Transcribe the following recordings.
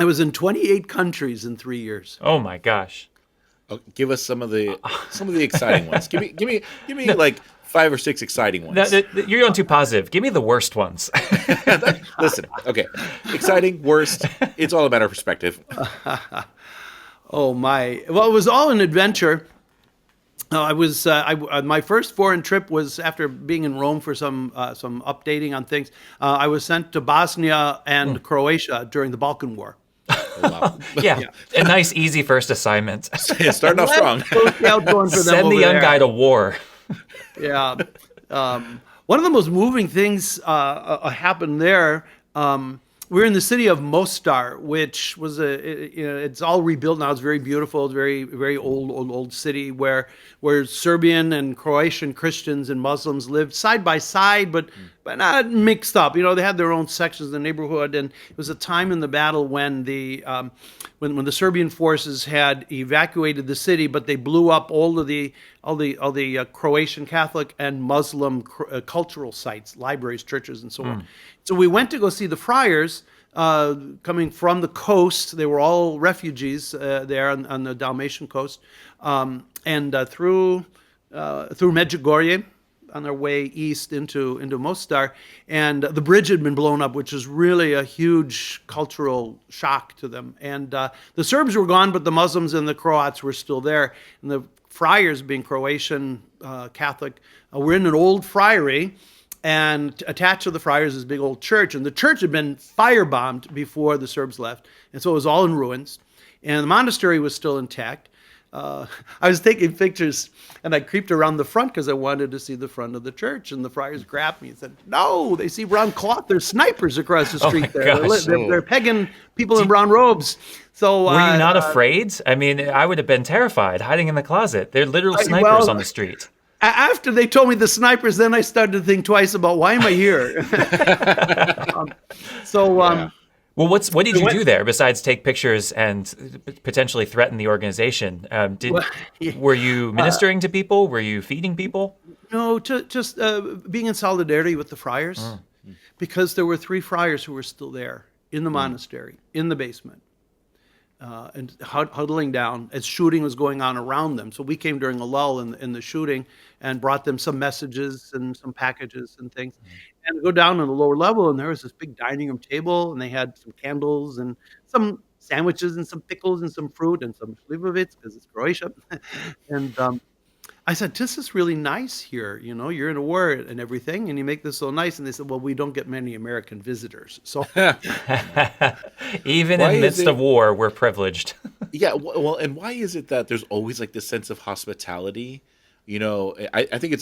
I was in 28 countries in 3 years. Oh my gosh. Oh, give us some of the exciting ones. Give me No, like five or six exciting no, ones. you're going too positive. Give me the worst ones. Listen, okay, exciting, worst. It's all a matter of perspective. Oh my! Well, it was all an adventure. My first foreign trip was after being in Rome for some updating on things. I was sent to Bosnia and Croatia during the Balkan War. Oh wow, Yeah, Yeah, a nice, easy first assignment. starting off let's strong. go see how it's going for them Send the over young guy there. to war. Yeah. One of the most moving things happened there. We're in the city of Mostar, which was it's all rebuilt now. It's very beautiful. It's very old city where Serbian and Croatian Christians and Muslims lived side by side, but not mixed up. They had their own sections of the neighborhood, and it was a time in the battle when when the Serbian forces had evacuated the city, but they blew up all the Croatian Catholic and Muslim cultural sites, libraries, churches, and so on. So we went to go see the friars coming from the coast. They were all refugees there on the Dalmatian coast, and through Medjugorje on their way east into Mostar, and the bridge had been blown up, which was really a huge cultural shock to them. And the Serbs were gone, but the Muslims and the Croats were still there. And the friars, being Croatian Catholic, were in an old friary, and attached to the friars is a big old church. And the church had been firebombed before the Serbs left, and so it was all in ruins. And the monastery was still intact. I was taking pictures, and I creeped around the front because I wanted to see the front of the church. And the friars grabbed me and said, "No, they see brown cloth. There's snipers across the Oh my street there. gosh. They're pegging people in brown robes." So Were you not afraid? I mean, I would have been terrified, hiding in the closet. They're literal snipers well, on the street. after they told me the snipers, then I started to think twice about why am I here. um, so Yeah. Well, what did you went- do there besides take pictures and potentially threaten the organization? well, Were you ministering to people? Were you feeding people? no, just being in solidarity with the friars, because there were three friars who were still there in the monastery, in the basement. And huddling down as shooting was going on around them. So we came during a lull in the shooting and brought them some messages and some packages and things. And go down on the lower level, and there was this big dining room table, and they had some candles and some sandwiches and some pickles and some fruit and some slivovitz because it's Croatia. And I said, "This is really nice here. You're in a war and everything, and you make this so nice." And they said, "Well, we don't get many American visitors, so." Even Why in the is midst it? of war, we're privileged. Yeah, well, and why is it that there's always like this sense of hospitality? I think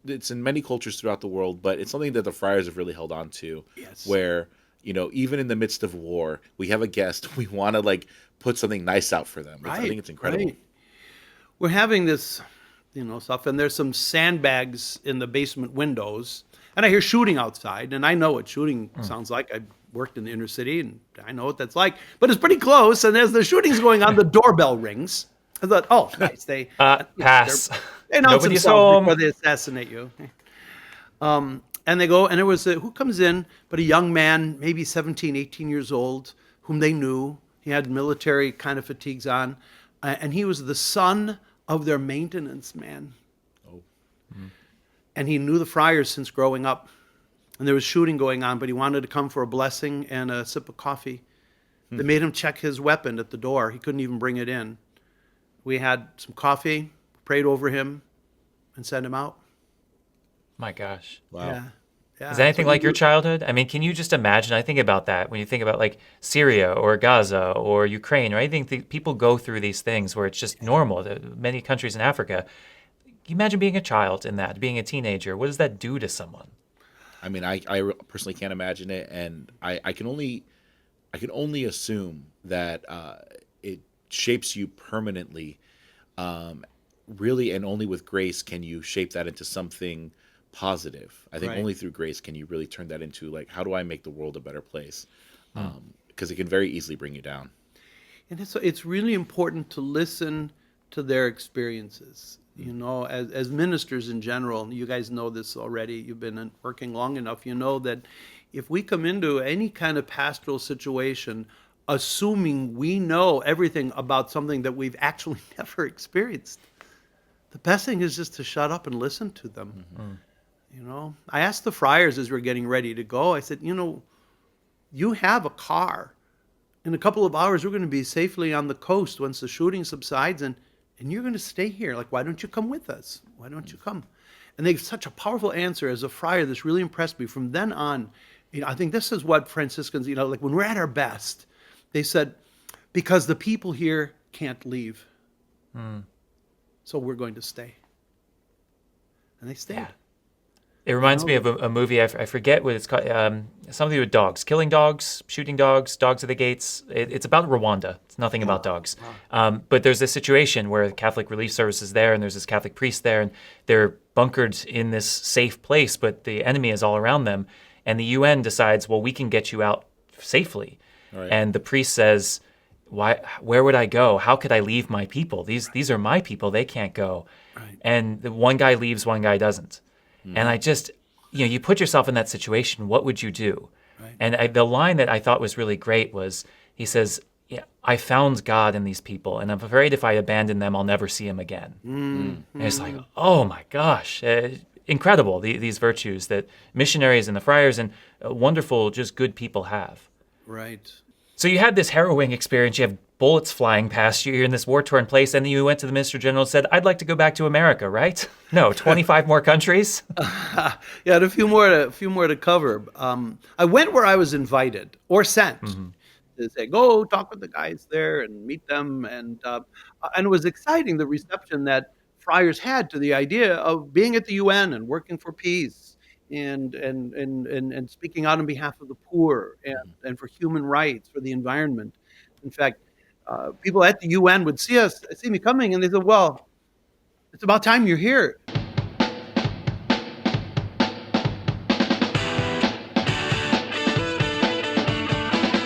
it's in many cultures throughout the world, but it's something that the friars have really held on to, Yes. where even in the midst of war, we have a guest, we want to like put something nice out for them. I think it's incredible. Right. We're having this, stuff, and there's some sandbags in the basement windows, and I hear shooting outside, and I know what shooting sounds like. I worked in the inner city, and I know what that's like, but it's pretty close. And as the shooting's going on, the doorbell rings. I thought, oh, nice. Pass. They announce Nobody's themselves home. before they assassinate you. And they go, and there was who comes in, but a young man, maybe 17, 18 years old, whom they knew. He had military kind of fatigues on, and he was the son of their maintenance man. Oh, And he knew the friars since growing up. And there was shooting going on, but he wanted to come for a blessing and a sip of coffee. They made him check his weapon at the door. He couldn't even bring it in. We had some coffee, prayed over him, and sent him out. My gosh. wow. Yeah. Yeah. Is anything So like your childhood? I mean, can you just imagine? I think about that when you think about like Syria or Gaza or Ukraine, or anything. People go through these things where it's just normal. Many countries in Africa. Can you imagine being a child in that, being a teenager? What does that do to someone? I mean, I personally can't imagine it, and I can only assume that it shapes you permanently. Really, and only with grace can you shape that into something positive. I think Right. only through grace can you really turn that into like, how do I make the world a better place? Because it can very easily bring you down. And it's really important to listen to their experiences. As ministers in general, you guys know this already. You've been working long enough. You know that if we come into any kind of pastoral situation, assuming we know everything about something that we've actually never experienced. The best thing is just to shut up and listen to them. I asked the friars as we're getting ready to go, I said, you have a car. In a couple of hours, we're going to be safely on the coast once the shooting subsides, and you're going to stay here. Like, why don't you come with us? Why don't you come? And they gave such a powerful answer as a friar. This really impressed me. From then on, I think this is what Franciscans, like when we're at our best, they said, because the people here can't leave. So we're going to stay. And they stayed. Yeah. It reminds me of a movie, I forget what it's called, something with dogs, killing dogs, shooting dogs, dogs at the gates. It's about Rwanda. It's nothing about dogs. But there's this situation where the Catholic Relief Service is there, and there's this Catholic priest there, and they're bunkered in this safe place, but the enemy is all around them. And the UN decides, well, we can get you out safely. Right. And the priest says, where would I go? How could I leave my people? These are my people. They can't go. Right. And the one guy leaves, one guy doesn't. And I just, you put yourself in that situation, what would you do? Right. And the line that I thought was really great was, he says, I found God in these people, and I'm afraid if I abandon them, I'll never see him again. And it's like, oh my gosh, incredible, these virtues that missionaries and the friars and wonderful, just good people have. Right. So you had this harrowing experience. You have bullets flying past you. You're in this war-torn place, and then you went to the Minister General and said, I'd like to go back to America, right? No, 25 more countries? Yeah, a few more to cover. I went where I was invited or sent. They say, go talk with the guys there and meet them. And it was exciting, the reception that friars had to the idea of being at the UN and working for peace and speaking out on behalf of the poor and for human rights, for the environment. In fact, people at the UN would see me coming, and they said, well, it's about time you're here.